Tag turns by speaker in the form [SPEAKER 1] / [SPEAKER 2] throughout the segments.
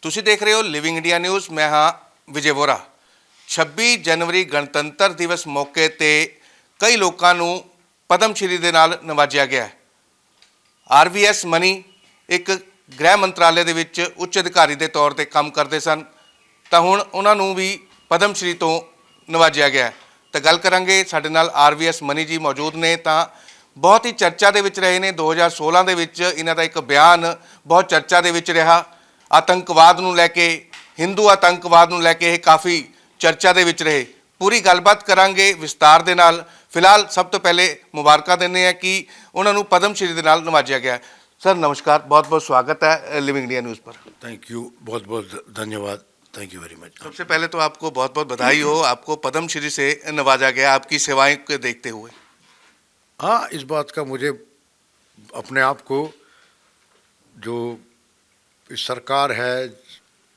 [SPEAKER 1] ਤੁਸੀਂ ਦੇਖ ਰਹੇ ਹੋ ਲਿਵਿੰਗ ਇੰਡੀਆ ਨਿਊਜ਼। ਮੈਂ ਹਾਂ ਵਿਜੇ ਵੋਰਾ। 26 ਜਨਵਰੀ ਗਣਤੰਤਰ ਦਿਵਸ ਮੌਕੇ ਤੇ ਕਈ ਲੋਕਾਂ ਨੂੰ ਪਦਮ ਸ਼੍ਰੀ ਦੇ ਨਾਲ ਨਵਾਜਿਆ ਗਿਆ ਹੈ। ਆਰਵੀਐਸ ਮਨੀ ਇੱਕ ਗ੍ਰਹਿ ਮੰਤਰਾਲੇ ਦੇ ਵਿੱਚ ਉੱਚ ਅਧਿਕਾਰੀ ਦੇ ਤੌਰ ਤੇ ਕੰਮ ਕਰਦੇ ਸਨ, ਤਾਂ ਹੁਣ ਉਹਨਾਂ ਨੂੰ ਵੀ ਪਦਮ ਸ਼੍ਰੀ ਤੋਂ ਨਵਾਜਿਆ ਗਿਆ। ਤਾਂ ਗੱਲ ਕਰਾਂਗੇ, ਸਾਡੇ ਨਾਲ ਆਰਵੀਐਸ ਮਨੀ ਜੀ ਮੌਜੂਦ ਨੇ। ਤਾਂ ਬਹੁਤ ਹੀ ਚਰਚਾ ਦੇ ਵਿੱਚ ਰਹੇ ਨੇ। 2016 ਦੇ ਵਿੱਚ ਇਹਨਾਂ ਦਾ ਇੱਕ ਬਿਆਨ ਬਹੁਤ ਚਰਚਾ ਦੇ ਵਿੱਚ ਰਿਹਾ। आतंकवाद ਨੂੰ ਲੈ ਕੇ, ਹਿੰਦੂ आतंकवाद ਨੂੰ ਲੈ ਕੇ ਇਹ ਕਾਫੀ ਚਰਚਾ ਦੇ ਵਿੱਚ ਰਹੇ। पूरी गलबात करांगे विस्तार दे नाल। फिलहाल सब तो पहले मुबारक देने हैं कि उन्होंने पद्म श्री दे नाल नवाजा गया। सर नमस्कार, बहुत बहुत स्वागत है लिविंग इंडिया न्यूज़ पर।
[SPEAKER 2] थैंक यू, बहुत बहुत धन्यवाद, थैंक यू वेरी मच।
[SPEAKER 1] सबसे पहले तो आपको बहुत बहुत बधाई हो, आपको पद्म श्री से नवाजा गया आपकी सेवाएं को देखते हुए।
[SPEAKER 2] हाँ, इस बात का मुझे अपने आप को, जो इस सरकार है,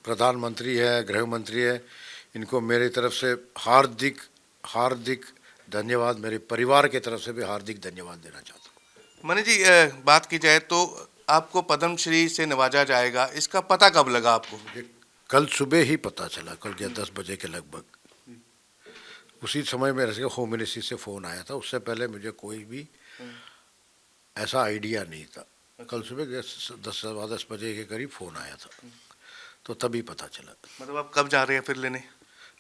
[SPEAKER 2] प्रधानमंत्री है, गृह मंत्री है, इनको मेरी तरफ से हार्दिक हार्दिक धन्यवाद, मेरे परिवार की तरफ से भी हार्दिक धन्यवाद देना चाहता हूँ।
[SPEAKER 1] मनी जी, बात की जाए तो आपको पद्म श्री से नवाजा जाएगा, इसका पता कब लगा आपको?
[SPEAKER 2] मुझे कल सुबह ही पता चला, कल के 10 बजे के लगभग। उसी समय मेरे से होम मिनिस्ट्री से फ़ोन आया था। उससे पहले मुझे कोई भी ऐसा आइडिया नहीं था। कल सुबह 10 बजे के करीब फ़ोन आया था, तो तभी पता चला।
[SPEAKER 1] मतलब आप कब जा रहे हैं फिर लेने?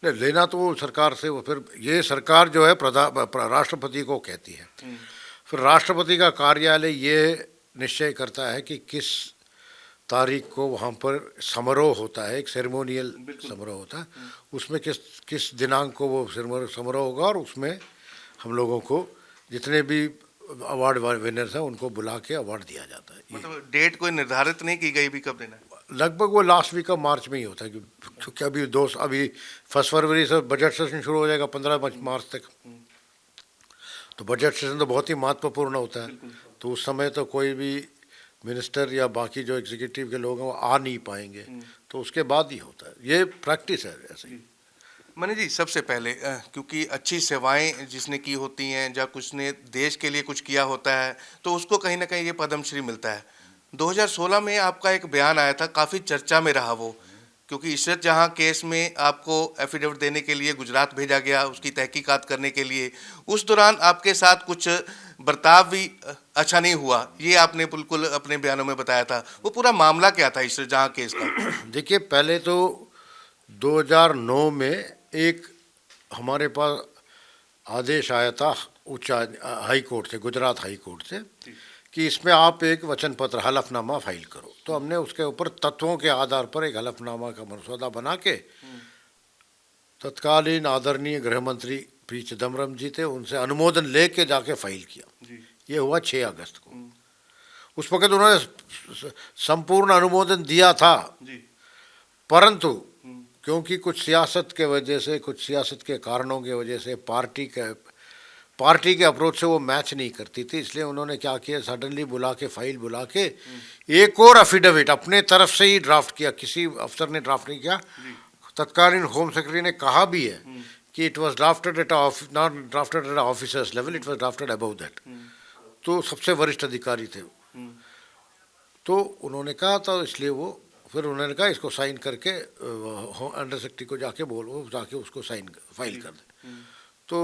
[SPEAKER 2] नहीं, लेना तो सरकार से, वो फिर ये सरकार जो है राष्ट्रपति को कहती है। फिर राष्ट्रपति का कार्यालय ये निश्चय करता है कि किस तारीख को वहाँ पर समारोह होता है, एक सेरेमोनियल समारोह होता है। उसमें किस दिनांक को वो समारोह होगा, और उसमें हम लोगों को जितने भी अवार्ड विनर्स हैं उनको बुला के अवार्ड दिया जाता है।
[SPEAKER 1] मतलब डेट कोई निर्धारित नहीं की गई भी कब देना है?
[SPEAKER 2] लगभग वो लास्ट वीक ऑफ मार्च में ही होता है, क्योंकि अभी 1 फरवरी से बजट सेशन शुरू हो जाएगा, 15 मार्च तक। तो बजट सेशन तो बहुत ही महत्वपूर्ण होता है, तो उस समय तो कोई भी मिनिस्टर या बाकी जो एग्जीक्यूटिव के लोग हैं वो आ नहीं पाएंगे, तो उसके बाद ही होता है। ये प्रैक्टिस है ऐसे ही।
[SPEAKER 1] मनी जी, सबसे पहले क्योंकि अच्छी सेवाएं जिसने की होती हैं या कुछ ने देश के लिए कुछ किया होता है, तो उसको कहीं ना कहीं ये पद्म श्री मिलता है। 2016 में आपका एक बयान आया था, काफ़ी चर्चा में रहा वो, क्योंकि इशरत जहां केस में आपको एफिडेविट देने के लिए गुजरात भेजा गया, उसकी तहकीकात करने के लिए। उस दौरान आपके साथ कुछ बर्ताव भी अच्छा नहीं हुआ, ये आपने बिल्कुल अपने बयानों में बताया था। वो पूरा मामला क्या था इशरत जहां केस का?
[SPEAKER 2] देखिए, पहले तो 2009 में एक हमारे पास आदेश आया था उच्च हाई कोर्ट से, गुजरात हाई कोर्ट से, कि इसमें आप एक वचन पत्र हलफनामा फाइल करो। तो हमने उसके ऊपर तत्वों के आधार पर एक हलफनामा का मसौदा बना के तत्कालीन आदरणीय गृह मंत्री पी चिदम्बरम जी थे, उनसे अनुमोदन लेके जाके फाइल किया। ये हुआ 6 अगस्त को। उस वक्त उन्होंने संपूर्ण अनुमोदन दिया था, परंतु क्योंकि कुछ सियासत के वजह से, कुछ सियासत के कारणों की वजह से पार्टी के अप्रोच से वो मैच नहीं करती थी, इसलिए उन्होंने क्या किया, सडनली फाइल बुला के एक और एफिडेविट अपने तरफ से ही ड्राफ्ट किया। किसी अफसर ने ड्राफ्ट नहीं किया। तत्कालीन होम सेक्रेटरी ने कहा भी है कि it was drafted at not drafted at officers level, it was drafted above that. तो सबसे वरिष्ठ अधिकारी थे, तो उन्होंने कहा था, इसलिए वो फिर उन्होंने कहा इसको साइन करके अंडर सेक्रेटरी को जाके उसको फाइल कर दे। तो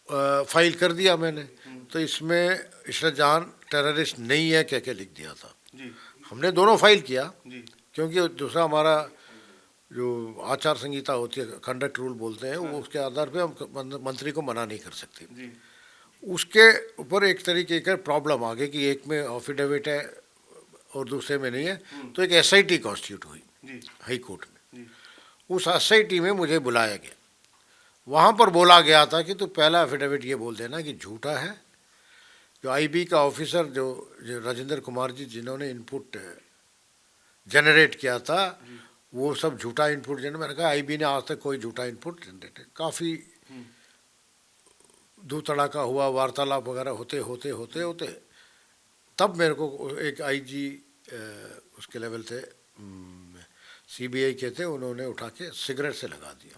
[SPEAKER 2] फाइल कर दिया मैंने। तो इसमें इशरत जहां टेररिस्ट नहीं है कह के लिख दिया था। हमने दोनों फाइल किया, क्योंकि दूसरा हमारा जो आचार संहिता होती है, कंडक्ट रूल बोलते हैं, वो उसके आधार पे हम मंत्री को मना नहीं कर सकते। उसके ऊपर एक तरीके का प्रॉब्लम आ गई कि एक में एफिडेविट है और दूसरे में नहीं है, तो एक SIT कॉन्स्टिट्यूट हुई हाई कोर्ट में। उस SIT में मुझे बुलाया गया। वहाँ पर बोला गया था कि तो पहला एफिडेविट ये बोल देना कि झूठा है। जो IB का ऑफिसर जो राजेंद्र कुमार जी, जिन्होंने इनपुट जनरेट किया था, वो सब झूठा इनपुट मैंने कहा IB ने आज तक कोई झूठा इनपुट जनरेट। काफ़ी दो तड़ाका हुआ, वार्तालाप वगैरह होते तब मेरे को एक IG उसके लेवल थे, CBI के थे, उन्होंने उठा के सिगरेट से लगा दिया।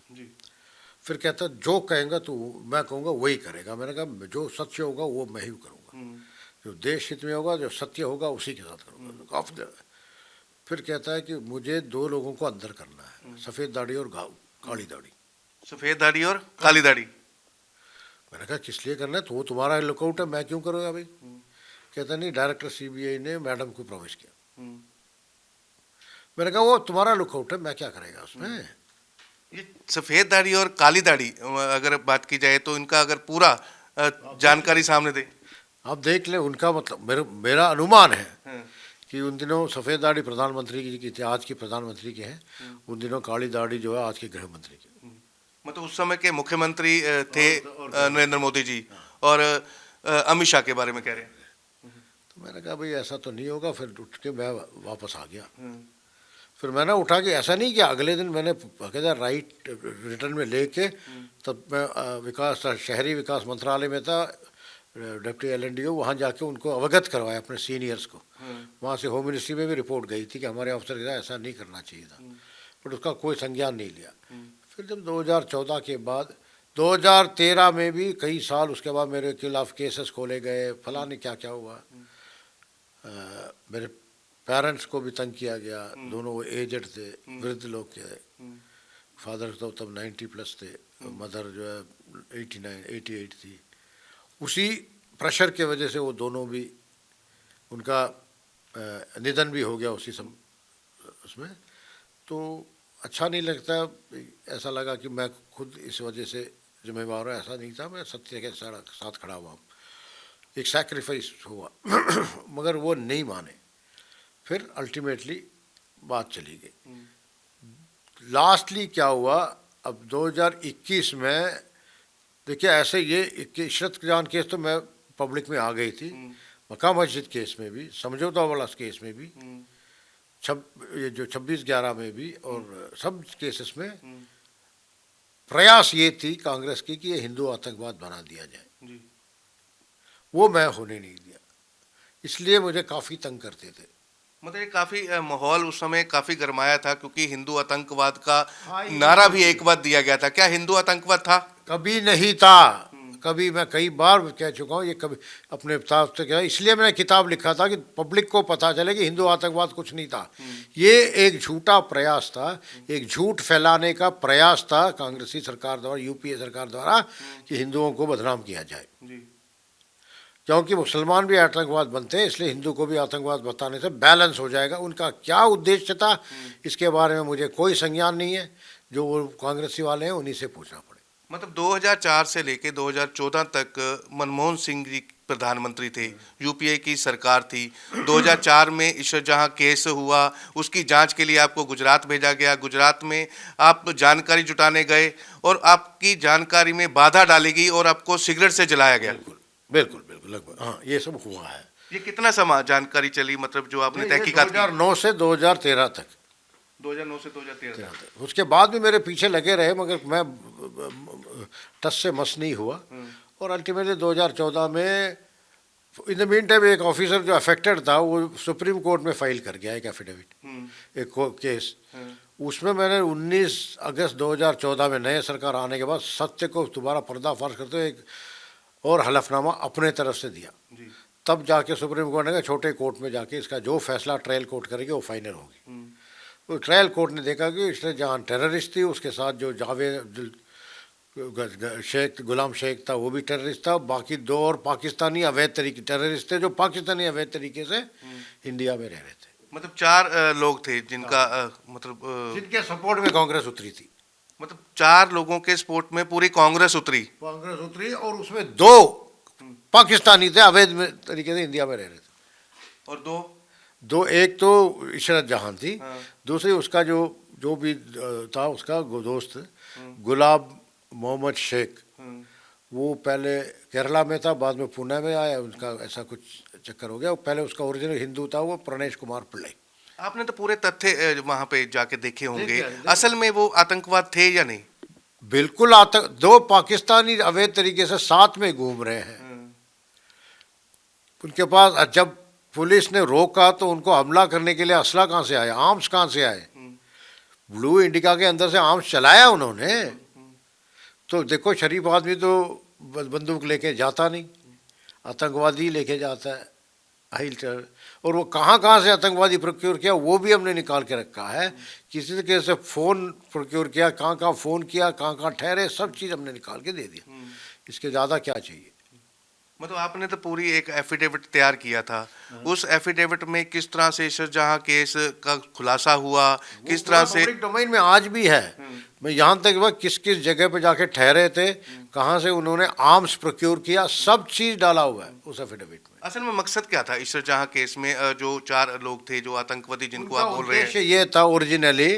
[SPEAKER 2] फिर कहता जो कहेगा तो मैं कहूँगा वही करेगा। मैंने कहा जो सत्य होगा वो मैं ही करूँगा, जो देश हित में होगा, जो सत्य होगा उसी के साथ करूँगा। काफ़ी फिर कहता है कि मुझे दो लोगों को अंदर करना है, सफ़ेद दाढ़ी और काली दाढ़ी।
[SPEAKER 1] सफेद दाढ़ी और काली दाढ़ी।
[SPEAKER 2] मैंने कहा किस लिए करना है, तो वो तुम्हारा लुकआउट है, मैं क्यों करूँगा भाई। कहता नहीं, डायरेक्टर सीबीआई ने मैडम को प्रवेश किया। मैंने कहा वो तुम्हारा लुकआउट है, मैं क्या करेगा उसमें।
[SPEAKER 1] ये सफेद दाढ़ी और काली दाढ़ी अगर बात की जाए तो इनका अगर पूरा जानकारी सामने दे।
[SPEAKER 2] आप देख ले, उनका मतलब मेरा अनुमान है कि उन दिनों सफ़ेद दाढ़ी प्रधानमंत्री की थी, आज की प्रधानमंत्री की है। उन दिनों काली दाढ़ी जो है आज के गृह मंत्री की।
[SPEAKER 1] मतलब उस समय के मुख्यमंत्री थे नरेंद्र मोदी जी, और अमित शाह के बारे में कह रहे हैं।
[SPEAKER 2] तो मैंने कहा भाई ऐसा तो नहीं होगा। फिर उठ के मैं वापस आ गया। फिर मैंने उठा के ऐसा नहीं किया, अगले दिन मैंने बाकायदा राइट रिटर्न में लेके, तब मैं शहरी विकास मंत्रालय में था, डिप्टी LNDO, वहाँ जाके उनको अवगत करवाया अपने सीनियर्स को। वहाँ से होम मिनिस्ट्री में भी रिपोर्ट गई थी कि हमारे अफसर के साथ ऐसा नहीं करना चाहिए था, बट उसका कोई संज्ञान नहीं लिया। फिर जब 2014 के बाद 2013 में भी कई साल उसके बाद मेरे खिलाफ केसेस खोले गए, फलाने क्या क्या हुआ। मेरे पेरेंट्स को भी तंग किया गया, दोनों वो एजेड थे, वृद्ध लोग थे। फादर तो तब 90+ थे, मदर जो है 88 थी। उसी प्रेशर के वजह से वो दोनों भी, उनका निधन भी हो गया उसी उसमें। तो अच्छा नहीं लगता, ऐसा लगा कि मैं खुद इस वजह से जिम्मेवार हूँ। ऐसा नहीं था, मैं सत्य के साथ खड़ा हुआ, एक सैक्रिफाइस हुआ मगर वो नहीं माने। फिर अल्टीमेटली बात चली गई। लास्टली क्या हुआ, अब 2021 में देखिए, ऐसे ये इशरत जान केस तो मैं पब्लिक में आ गई थी, मक्का मस्जिद केस में भी, समझौता वाला केस में भी, ये जो 26/11 में भी, और सब केसेस में प्रयास ये थी कांग्रेस की कि ये हिंदू आतंकवाद बना दिया जाए। वो मैं होने नहीं दिया, इसलिए मुझे काफ़ी तंग करते थे।
[SPEAKER 1] मतलब ये काफी माहौल उस समय काफी गरमाया था, क्योंकि हिंदू आतंकवाद का नारा भी एक बार दिया गया था। क्या हिंदू आतंकवाद था? कभी
[SPEAKER 2] नहीं था। कभी, मैं कई बार कह चुका हूँ, ये कभी अपने किताब से कहा, इसलिए मैंने किताब लिखा था कि पब्लिक को पता चले कि हिंदू आतंकवाद कुछ नहीं था। ये एक झूठा प्रयास था, एक झूठ फैलाने का प्रयास था कांग्रेसी सरकार द्वारा, UPA सरकार द्वारा, कि हिंदुओं को बदनाम किया जाए। क्योंकि मुसलमान भी आतंकवाद बनते हैं, इसलिए हिंदू को भी आतंकवाद बताने से बैलेंस हो जाएगा। उनका क्या उद्देश्य था इसके बारे में मुझे कोई संज्ञान नहीं है, जो वो कांग्रेसी वाले हैं उन्हीं से पूछना पड़े।
[SPEAKER 1] मतलब 2004 से लेके 2014 तक मनमोहन सिंह जी प्रधानमंत्री थे, UPA की सरकार थी। 2004 में ईश्वर जहां केस हुआ, उसकी जांच के लिए आपको गुजरात भेजा गया। गुजरात में आप जानकारी जुटाने गए और आपकी जानकारी में बाधा डाली गई और आपको सिगरेट से जलाया गया।
[SPEAKER 2] बिल्कुल बिल्कुल, लगभग हाँ, ये सब हुआ है।
[SPEAKER 1] ये कितना समय जानकारी चली, मतलब जो आपने तहकीकात की?
[SPEAKER 2] 2009 से 2013 तक।
[SPEAKER 1] 2009 से 2013 तक।
[SPEAKER 2] उसके बाद भी मेरे पीछे लगे रहे, मगर मैं टस से मस नहीं हुआ। और अल्टीमेटली 2014 में, इन द मीन टाइम, एक ऑफिसर जो अफेक्टेड था वो सुप्रीम कोर्ट में फाइल कर गया एक एफिडेविट, एक केस। उसमें मैंने 19 अगस्त 2014 में नए सरकार आने के बाद सत्य को दोबारा पर्दाफाश करते हुए एक और हलफनामा अपने तरफ से दिया। तब जाके सुप्रीम कोर्ट ने कहा छोटे कोर्ट में जाके इसका जो फैसला ट्रायल कोर्ट करेगी वो फाइनल होगी। तो ट्रायल कोर्ट ने देखा कि इसने जहाँ टेररिस्ट थी, उसके साथ जो जावेद शेख, गुलाम शेख था, वो भी टेररिस्ट था। बाकी 2 और पाकिस्तानी अवैध तरीके टेररिस्ट थे, जो पाकिस्तानी अवैध तरीके से इंडिया में रह रहे थे।
[SPEAKER 1] मतलब 4 लोग थे जिनका
[SPEAKER 2] जिनके सपोर्ट में कांग्रेस उतरी थी।
[SPEAKER 1] मतलब 4 लोगों के सपोर्ट में पूरी कांग्रेस उतरी।
[SPEAKER 2] और उसमें 2 पाकिस्तानी थे, अवैध तरीके से इंडिया में रह रहे थे।
[SPEAKER 1] और
[SPEAKER 2] 2 एक तो इशरत जहां थी, दूसरी उसका जो भी था उसका दोस्त गुलाब मोहम्मद शेख, वो पहले केरला में था, बाद में पुणे में आया, उनका ऐसा कुछ चक्कर हो गया। पहले उसका ओरिजिनल हिंदू था, वो प्रणेश कुमार पिल्लाई।
[SPEAKER 1] आपने तो पूरे तथ्य वहां पे जाके देखे होंगे, असल में वो आतंकवाद थे या नहीं?
[SPEAKER 2] बिल्कुल 2 पाकिस्तानी अवैध तरीके से साथ में घूम रहे हैं। उनके पास जब पुलिस ने रोका तो उनको हमला करने के लिए असला कहाँ से आया, आर्म्स कहाँ से आए? ब्लू इंडिका के अंदर से आर्म्स चलाया उन्होंने। तो देखो, शरीफ आदमी तो बंदूक लेके जाता नहीं, आतंकवादी लेके जाता है। और वो कहाँ कहाँ से आतंकवादी प्रोक्योर किया वो भी हमने निकाल के रखा है। किसी तरीके से फ़ोन प्रोक्योर किया, कहाँ कहाँ फ़ोन किया, कहाँ कहाँ ठहरे, सब चीज़ हमने निकाल के दे दिया। इसके ज़्यादा क्या चाहिए।
[SPEAKER 1] मतलब आपने तो पूरी एक एफिडेविट तैयार किया था। उस एफिडेविट में किस तरह से शाहजहां केस का खुलासा हुआ, किस तरह से
[SPEAKER 2] पब्लिक डोमेन में आज भी है। मैं यहाँ तक वह किस किस जगह पे जाके ठहरे थे, कहाँ से उन्होंने आर्म्स प्रोक्योर किया, सब चीज़ डाला हुआ है उस एफिडेविट में।
[SPEAKER 1] असल में मकसद क्या था इस शाहजहां केस में? जो 4 लोग थे, जो आतंकवादी जिनको
[SPEAKER 2] उनका
[SPEAKER 1] आप बोल रहे हैं,
[SPEAKER 2] उद्देश्य ये था originally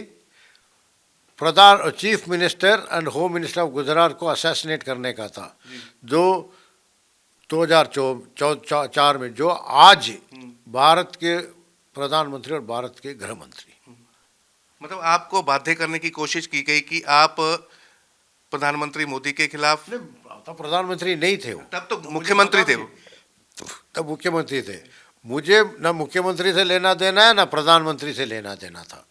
[SPEAKER 2] Pradhan chief minister and home minister of Gujarat को असैसिनेट करने का था, जो 2004 में, जो आज भारत के प्रधानमंत्री और भारत के गृह मंत्री।
[SPEAKER 1] मतलब आपको बाध्य करने की कोशिश की गई कि आप प्रधानमंत्री मोदी के खिलाफ।
[SPEAKER 2] तो प्रधानमंत्री नहीं थे वो,
[SPEAKER 1] तब तो मुख्यमंत्री थे वो।
[SPEAKER 2] तब मुख्यमंत्री थे। मुझे न मुख्यमंत्री से लेना देना है, न प्रधानमंत्री से लेना देना था।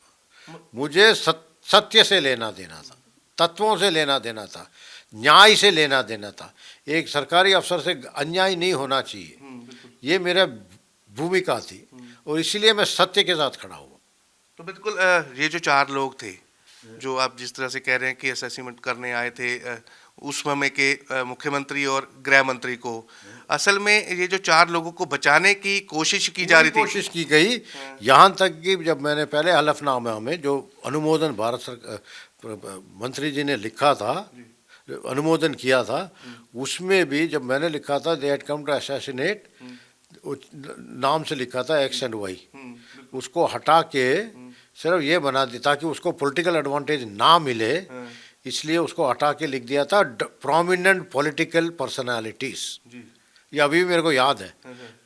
[SPEAKER 2] मुझे सत्य से लेना देना था, तत्वों से लेना देना था, न्याय से लेना देना था। एक सरकारी अफसर से अन्याय नहीं होना चाहिए, ये मेरा भूमिका थी, और इसीलिए मैं सत्य के साथ खड़ा हुआ।
[SPEAKER 1] तो बिल्कुल ये जो 4 लोग थे, जो आप जिस तरह से कह रहे हैं कि असेसमेंट करने आए थे उस समय के मुख्यमंत्री और गृह मंत्री को, असल में ये जो 4 लोगों को बचाने की कोशिश की जा रही थी।
[SPEAKER 2] कोशिश की गई, यहाँ तक कि जब मैंने पहले हलफनामा में जो अनुमोदन भारत सरकार मंत्री जी ने लिखा था, अनुमोदन किया था, उसमें भी जब मैंने लिखा था they had come to assassinate, नाम से लिखा था एक्स एंड वाई, उसको हटा के सिर्फ ये बना दिया ताकि उसको पॉलिटिकल एडवांटेज ना मिले, इसलिए उसको हटा के लिख दिया था प्रोमिनेंट पॉलिटिकल पर्सनालिटीज। ये अभी भी मेरे को याद है,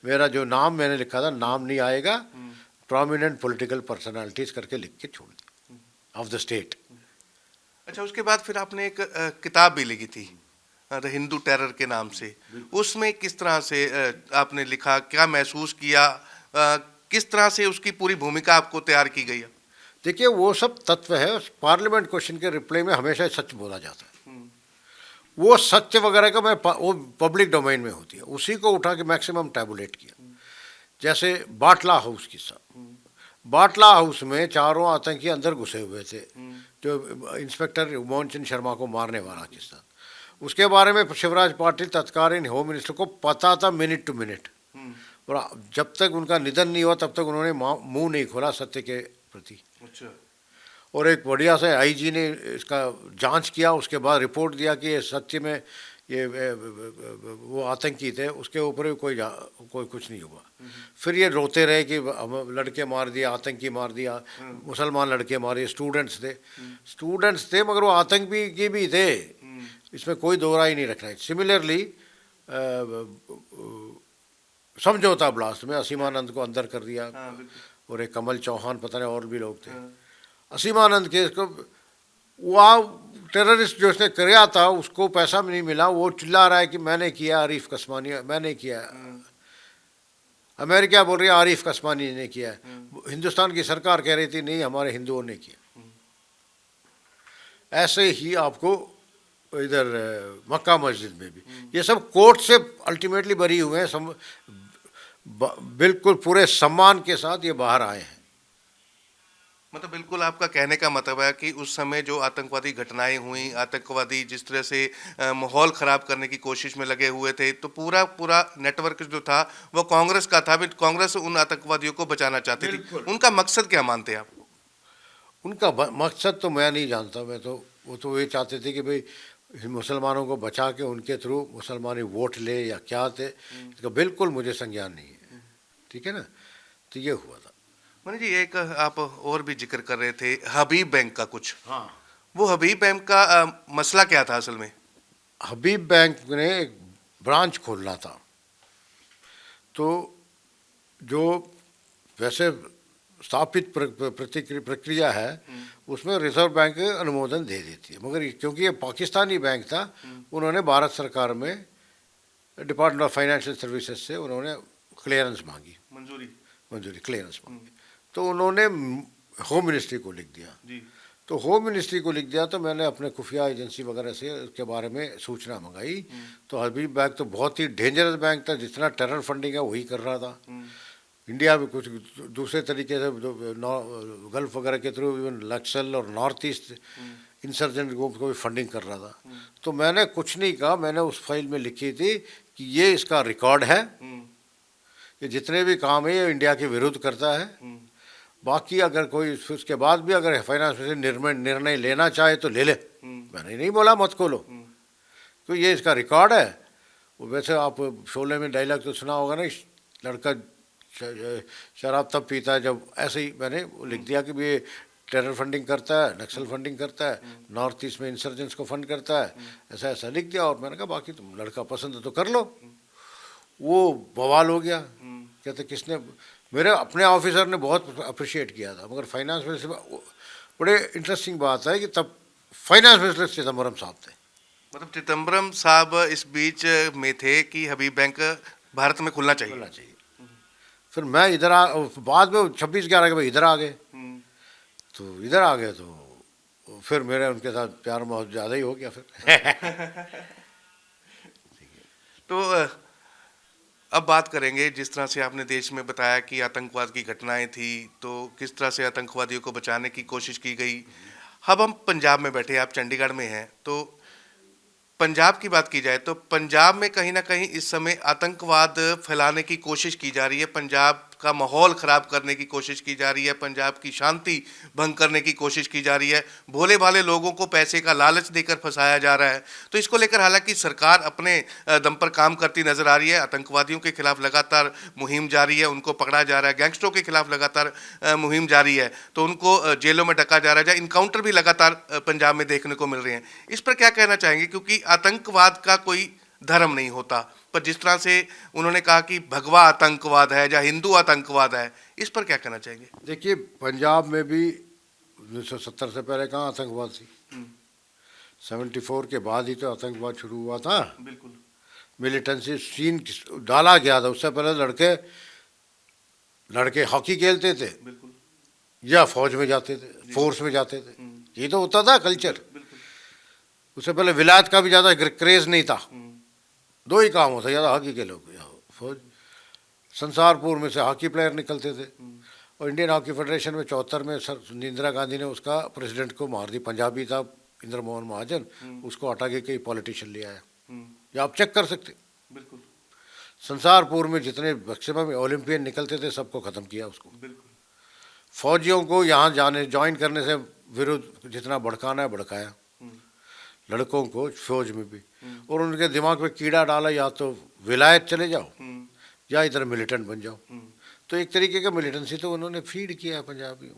[SPEAKER 2] मेरा जो नाम मैंने लिखा था, नाम नहीं आएगा, प्रोमिनेंट पॉलिटिकल पर्सनालिटीज करके लिख के छोड़ दिया ऑफ द स्टेट।
[SPEAKER 1] अच्छा, उसके बाद फिर आपने एक किताब भी लिखी थी द हिंदू टेरर के नाम से। उसमें किस तरह से आपने लिखा, क्या महसूस किया, किस तरह से उसकी पूरी भूमिका आपको तैयार की गई है?
[SPEAKER 2] देखिए, वो सब तत्व है। पार्लियामेंट क्वेश्चन के रिप्लाई में हमेशा सच बोला जाता है। वो सत्य वगैरह का वो पब्लिक डोमेन में होती है, उसी को उठा के मैक्सिमम टैबुलेट किया। जैसे बाटला हाउस किस्सा, बाटला हाउस में 4 आतंकी अंदर घुसे हुए थे, जो इंस्पेक्टर मोहन शर्मा को मारने वाला किस्सा, उसके बारे में शिवराज पाटिल तत्कालीन होम मिनिस्टर को पता था मिनट टू मिनट, और जब तक उनका निधन नहीं हुआ तब तक उन्होंने मुंह नहीं खोला सत्य के प्रति। अच्छा। और एक बढ़िया से आईजी ने इसका जांच किया, उसके बाद रिपोर्ट दिया कि ये सत्य में ये वो आतंकी थे, उसके ऊपर भी कोई कुछ नहीं हुआ। फिर ये रोते रहे कि लड़के मार दिया, आतंकी मार दिया, मुसलमान लड़के मारे, स्टूडेंट्स थे मगर वो आतंकी भी थे, इसमें कोई दो राय नहीं रखना है। सिमिलरली समझौता ब्लास्ट में असीमानंद को अंदर कर दिया, और एक कमल चौहान, पता नहीं और भी लोग थे। असीमानंद के इसको वहाँ टेररिस्ट जो उसने किया था उसको पैसा भी नहीं मिला, वो चिल्ला रहा है कि मैंने किया, आरिफ कसमानी मैंने किया। अमेरिका बोल रही है आरिफ कसमानी ने किया, हिंदुस्तान की सरकार कह रही थी नहीं हमारे हिंदुओं ने किया। ऐसे ही आपको इधर मक्का मस्जिद में भी ये सब कोर्ट से अल्टीमेटली बरी हुए हैं, बिल्कुल पूरे सम्मान के साथ ये बाहर आए हैं।
[SPEAKER 1] मतलब बिल्कुल आपका कहने का मतलब है कि उस समय जो आतंकवादी घटनाएं हुई, आतंकवादी जिस तरह से माहौल ख़राब करने की कोशिश में लगे हुए थे, तो पूरा नेटवर्क जो था वो कांग्रेस का था। कांग्रेस उन आतंकवादियों को बचाना चाहती थी। उनका मकसद क्या मानते हैं आप?
[SPEAKER 2] उनका मकसद तो मैं नहीं जानता, मैं तो वो तो ये चाहते थे कि भाई मुसलमानों को बचा के उनके थ्रू मुसलमानी वोट ले या क्या थे, इसका बिल्कुल मुझे संज्ञान नहीं है। ठीक है ना, तो ये हुआ था।
[SPEAKER 1] मनी जी, एक आप और भी जिक्र कर रहे थे हबीब बैंक का कुछ।
[SPEAKER 2] हाँ,
[SPEAKER 1] वो हबीब बैंक का मसला क्या था असल में?
[SPEAKER 2] हबीब बैंक ने एक ब्रांच खोलना था, तो जो वैसे स्थापित प्रक्रिया है उसमें रिजर्व बैंक अनुमोदन दे देती है, मगर क्योंकि ये पाकिस्तानी बैंक था, उन्होंने भारत सरकार में डिपार्टमेंट ऑफ फाइनेंशियल सर्विसेज से उन्होंने क्लियरेंस मांगी, मंजूरी क्लियरेंस मांगी। तो उन्होंने होम मिनिस्ट्री को लिख दिया जी। तो होम मिनिस्ट्री को लिख दिया, तो मैंने अपने खुफिया एजेंसी वगैरह से उसके बारे में सूचना मंगाई। तो हबीब बैंक तो बहुत ही डेंजरस बैंक था, जितना टेरर फंडिंग है वही कर रहा था। इंडिया में कुछ दूसरे तरीके से गल्फ वगैरह के थ्रू इवन नक्सल और नॉर्थ ईस्ट इंसर्जेंट ग्रुप को भी फंडिंग कर रहा था। तो मैंने कुछ नहीं कहा, मैंने उस फाइल में लिखी थी कि ये इसका रिकॉर्ड है, ये जितने भी काम है ये इंडिया के विरुद्ध करता है। बाकी अगर कोई उसके बाद भी अगर फाइनेंस मिनिस्टर निर्णय लेना चाहे तो ले ले, मैंने नहीं बोला मत खोलो, तो ये इसका रिकॉर्ड है। वो वैसे आप शोले में डायलॉग तो सुना होगा ना, लड़का शराब तब पीता है जब, ऐसे ही मैंने लिख दिया कि ये टेरर फंडिंग करता है, नक्सल फंडिंग करता है, नॉर्थ ईस्ट में इंसर्जेंट्स को फंड करता है, ऐसा ऐसा लिख दिया। और मैंने कहा बाकी तुम लड़का पसंद है तो कर लो। वो बवाल हो गया, कहते किसने, मेरे अपने ऑफिसर ने बहुत अप्रिशिएट किया था, मगर फाइनेंस मिनिस्टर, बड़े इंटरेस्टिंग बात है कि तब फाइनेंस मिनिस्टर चिदम्बरम साहब थे।
[SPEAKER 1] मतलब चिदम्बरम साहब इस बीच में थे कि हबीब बैंक भारत में खुलना चाहिए।
[SPEAKER 2] फिर मैं इधर बाद में 26/11 के बाद इधर आ गए, तो इधर आ गए तो फिर मेरे उनके साथ प्यार बहुत ज़्यादा ही हो गया फिर।
[SPEAKER 1] तो अब बात करेंगे, जिस तरह से आपने देश में बताया कि आतंकवाद की घटनाएं थी, तो किस तरह से आतंकवादियों को बचाने की कोशिश की गई। अब हम पंजाब में बैठे, आप चंडीगढ़ में हैं, तो पंजाब की बात की जाए तो पंजाब में कहीं ना कहीं इस समय आतंकवाद फैलाने की कोशिश की जा रही है, पंजाब का माहौल ख़राब करने की कोशिश की जा रही है, पंजाब की शांति भंग करने की कोशिश की जा रही है, भोले भाले लोगों को पैसे का लालच देकर फंसाया जा रहा है। तो इसको लेकर हालांकि सरकार अपने दम पर काम करती नजर आ रही है, आतंकवादियों के खिलाफ लगातार मुहिम जारी है, उनको पकड़ा जा रहा है, गैंगस्टरों के खिलाफ लगातार मुहिम जारी है, तो उनको जेलों में डका जा रहा है, इनकाउंटर भी लगातार पंजाब में देखने को मिल रहे हैं। इस पर क्या कहना चाहेंगे, क्योंकि आतंकवाद का कोई धर्म नहीं होता, पर जिस तरह से उन्होंने कहा कि भगवा आतंकवाद है या हिंदू आतंकवाद है, इस पर क्या कहना चाहेंगे?
[SPEAKER 2] देखिए, पंजाब में भी 1970 से पहले कहाँ आतंकवाद थी, 74 के बाद ही तो आतंकवाद शुरू हुआ था।
[SPEAKER 1] बिल्कुल,
[SPEAKER 2] मिलिटेंसी सीन डाला गया था, उससे पहले लड़के हॉकी खेलते थे,
[SPEAKER 1] बिल्कुल,
[SPEAKER 2] या फौज में जाते थे, फोर्स में जाते थे, ये तो होता था कल्चर। उससे पहले विलायत का भी ज़्यादा क्रेज नहीं था, दो ही काम होता, ज़्यादा हॉकी के लोग या फौज। संसारपुर में से हॉकी प्लेयर निकलते थे, और इंडियन हॉकी फेडरेशन में 74 में इंदिरा गांधी ने उसका प्रेसिडेंट को मार दी, पंजाबी था इंद्र मोहन महाजन, उसको हटा के कई पॉलिटिशियन ले आया, या आप चेक कर सकते।
[SPEAKER 1] बिल्कुल,
[SPEAKER 2] संसारपुर में जितने मैक्सिमम ओलंपियन निकलते थे सबको ख़त्म किया उसको।
[SPEAKER 1] बिल्कुल,
[SPEAKER 2] फौजियों को यहाँ ज्वाइन करने से विरुद्ध जितना भड़काना है भड़काया, लड़कों को फौज में भी, और उनके दिमाग में कीड़ा डाला, या तो विलायत चले जाओ या इधर मिलिटेंट बन जाओ। तो एक तरीके का मिलिटेंसी तो उन्होंने फीड किया है पंजाबियों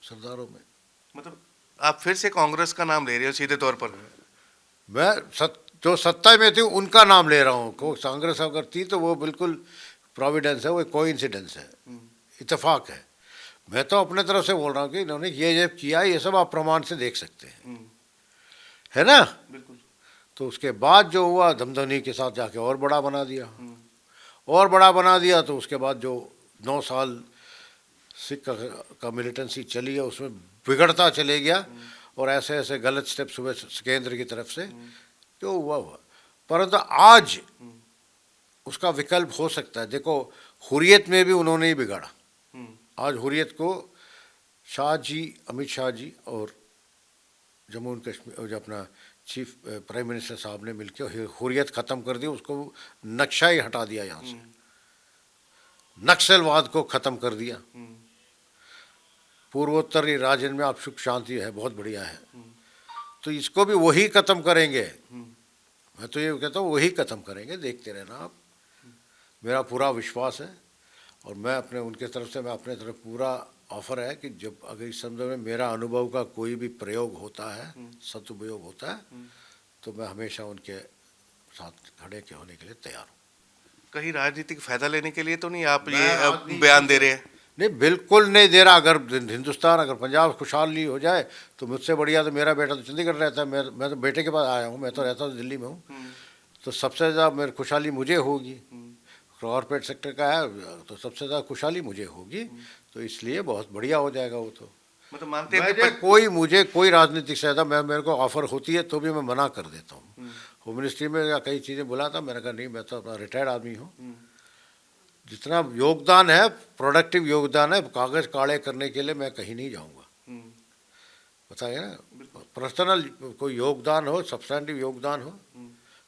[SPEAKER 2] सरदारों में।
[SPEAKER 1] मतलब आप फिर से कांग्रेस का नाम ले रहे हो सीधे तौर पर?
[SPEAKER 2] मैं जो सत्ता में थी उनका नाम ले रहा हूँ, कांग्रेस अगर थी तो वो बिल्कुल प्रोविडेंस है, वो कोइंसिडेंस है, इत्तेफाक है। मैं तो अपने तरफ से बोल रहा हूँ कि इन्होंने ये किया, ये सब आप प्रमाण से देख सकते हैं, है ना।
[SPEAKER 1] बिल्कुल।
[SPEAKER 2] तो उसके बाद जो हुआ, धमधनी के साथ जाके और बड़ा बना दिया, और बड़ा बना दिया। तो उसके बाद जो 9 साल सिख का मिलिटेंसी चली है, उसमें बिगड़ता चले गया, और ऐसे ऐसे गलत स्टेप्स हुए केंद्र की तरफ से, जो हुआ। परंतु आज उसका विकल्प हो सकता है। देखो, हुर्रियत में भी उन्होंने ही बिगाड़ा। आज हुर्रियत को शाह जी, अमित शाह जी और जम्मू एंड कश्मीर जो अपना चीफ प्राइम मिनिस्टर साहब ने मिलकर हुर्रियत ख़त्म कर दी, उसको नक्शा ही हटा दिया यहाँ से, नक्सलवाद को ख़त्म कर दिया। पूर्वोत्तरी राज्य में आप सुख शांति है, बहुत बढ़िया है, तो इसको भी वही ख़त्म करेंगे। मैं तो ये कहता हूँ वही ख़त्म करेंगे, देखते रहना आप, मेरा पूरा विश्वास है। और मैं अपने उनके तरफ से, मैं अपने तरफ पूरा ऑफर है कि जब अगर इस संदर्भ में मेरा अनुभव का कोई भी प्रयोग होता है, सदुपयोग होता है, तो मैं हमेशा उनके साथ खड़े के होने के लिए तैयार हूँ।
[SPEAKER 1] कहीं राजनीतिक फायदा लेने के लिए तो नहीं आप ये बयान दे रहे हैं?
[SPEAKER 2] नहीं, बिल्कुल नहीं दे रहा। अगर हिंदुस्तान, अगर पंजाब खुशहाली हो जाए तो मुझसे बढ़िया तो मेरा बेटा तो चंडीगढ़ रहता है, मैं तो बेटे के पास आया हूँ, मैं तो रहता हूँ दिल्ली में हूँ, तो सबसे ज़्यादा मेरी खुशहाली मुझे होगी। कॉर्पोरेट सेक्टर का है तो सबसे ज़्यादा खुशहाली मुझे होगी, तो इसलिए बहुत बढ़िया हो जाएगा वो। तो
[SPEAKER 1] मतलब मानते हैं
[SPEAKER 2] मुझे कोई राजनीतिक सहायता मेरे को ऑफर होती है तो भी मैं मना कर देता हूँ। होम मिनिस्ट्री में कई चीज़ें बुला था, मैंने कहा नहीं, मैं तो अपना रिटायर्ड आदमी हूँ, जितना योगदान है, प्रोडक्टिव योगदान है, कागज काले करने के लिए मैं कहीं नहीं जाऊंगा। बताइए ना, पर्सनल कोई योगदान हो, सब्सटेंटिव योगदान हो,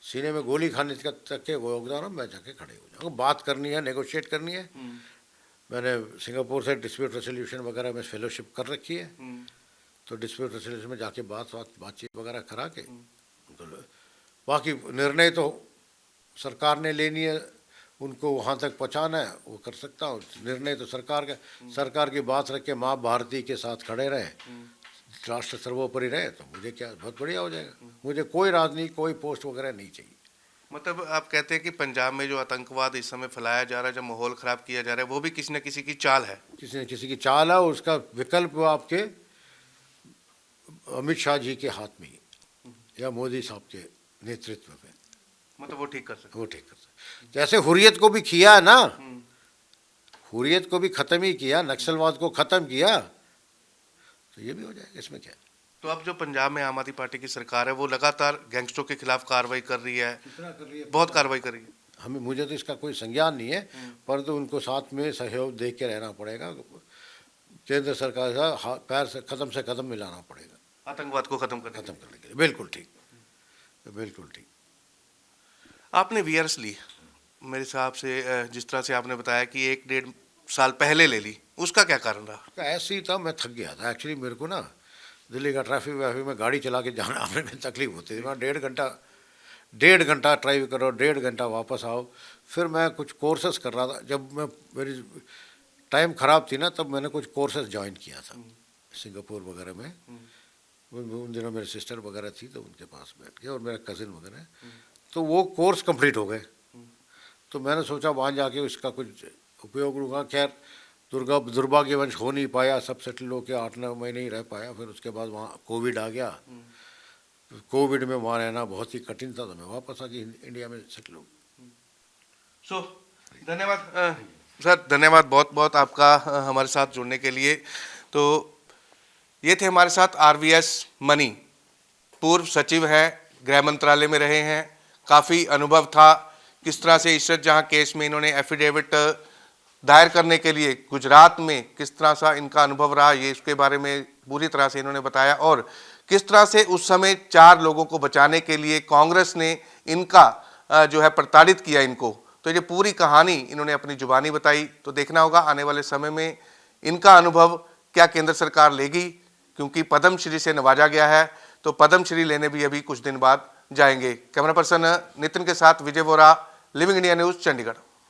[SPEAKER 2] सीने में गोली खाने तक के वो योगदान हो, मैं जाके खड़े हो जाऊंगा। बात करनी है, नेगोशिएट करनी है। मैंने सिंगापुर से डिस्प्यूट रेजोल्यूशन वगैरह में फेलोशिप कर रखी है, तो डिस्प्यूट रेजोल्यूशन में जाके बातचीत वगैरह करा के, तो बाकी निर्णय तो सरकार ने लेनी है, उनको वहाँ तक पहुँचाना है, वो कर सकता हूँ। निर्णय तो सरकार का, सरकार की बात रख के माँ भारती के साथ खड़े रहे, राष्ट्र सर्वोपरि रहे, तो मुझे क्या बहुत बढ़िया हो जाएगा। मुझे कोई राजनीति, कोई पोस्ट वगैरह नहीं चाहिए।
[SPEAKER 1] मतलब आप कहते हैं कि पंजाब में जो आतंकवाद इस समय फैलाया जा रहा है, जो माहौल खराब किया जा रहा है, वो भी किसी न किसी की चाल है।
[SPEAKER 2] किसी न किसी की चाल है, उसका विकल्प वो आपके अमित शाह जी के हाथ में ही, या मोदी साहब के नेतृत्व में।
[SPEAKER 1] मतलब वो ठीक कर सकते,
[SPEAKER 2] वो ठीक कर सकते। जैसे हुर्रियत को भी किया है ना, हुर्रियत को भी खत्म ही किया, नक्सलवाद को खत्म किया, तो ये भी हो जाएगा, इसमें क्या है।
[SPEAKER 1] तो अब जो पंजाब में आम आदमी पार्टी की सरकार है, वो लगातार गैंगस्टरों के खिलाफ कार्रवाई कर रही है,
[SPEAKER 2] कितना कर रही है,
[SPEAKER 1] बहुत कार्रवाई कर रही है।
[SPEAKER 2] हमें, मुझे तो इसका कोई संज्ञान नहीं है, परंतु उनको साथ में सहयोग दे के रहना पड़ेगा। केंद्र सरकार का पैर से कदम मिलाना पड़ेगा
[SPEAKER 1] आतंकवाद को खत्म
[SPEAKER 2] खत्म करने के लिए। बिल्कुल ठीक, बिल्कुल ठीक।
[SPEAKER 1] आपने वीआरएस ली, मेरे हिसाब से जिस तरह से आपने बताया कि 1-1.5 साल पहले ले ली, उसका क्या कारण रहा?
[SPEAKER 2] ऐसे ही था, मैं थक गया था एक्चुअली। मेरे को ना दिल्ली का ट्रैफिक व्रैफिक में गाड़ी चला के जाना आने में तकलीफ होती थी। मैं 1.5 घंटा ड्राइव करो, 1.5 घंटा वापस आओ। फिर मैं कुछ कोर्सेस कर रहा था, जब मैं, मेरी टाइम ख़राब थी ना, तब मैंने कुछ कोर्सेस ज्वाइन किया था सिंगापुर वगैरह में। उन दिनों मेरे सिस्टर वगैरह थी, तो उनके पास बैठ के, और मेरा कज़िन वगैरह, तो वो कोर्स कंप्लीट हो गए। तो मैंने सोचा वहाँ जाके उसका कुछ उपयोग लूँगा। खैर दुर्भाग्यवश हो नहीं पाया, सब सेटल होकर 8-9 महीने ही रह पाया। फिर उसके बाद वहाँ कोविड आ गया, कोविड में वहाँ रहना बहुत ही कठिन था, तो मैं वापस आके इंडिया में सेटल हो।
[SPEAKER 1] सो धन्यवाद सर, धन्यवाद बहुत बहुत आपका हमारे साथ जुड़ने के लिए। तो ये थे हमारे साथ RVS मनी, पूर्व सचिव हैं, गृह मंत्रालय में रहे हैं, काफ़ी अनुभव था किस तरह से इशरत जहां केस में इन्होंने एफिडेविट दायर करने के लिए गुजरात में किस तरह सा इनका अनुभव रहा, ये इसके बारे में पूरी तरह से इन्होंने बताया। और किस तरह से उस समय 4 लोगों को बचाने के लिए कांग्रेस ने इनका जो है प्रताड़ित किया इनको, तो ये पूरी कहानी इन्होंने अपनी जुबानी बताई। तो देखना होगा आने वाले समय में इनका अनुभव क्या केंद्र सरकार लेगी, क्योंकि पद्मश्री से नवाजा गया है, तो पद्मश्री लेने भी अभी कुछ दिन बाद जाएंगे। कैमरा पर्सन नितिन के साथ Vijay Vora, Living India News, Chandigarh.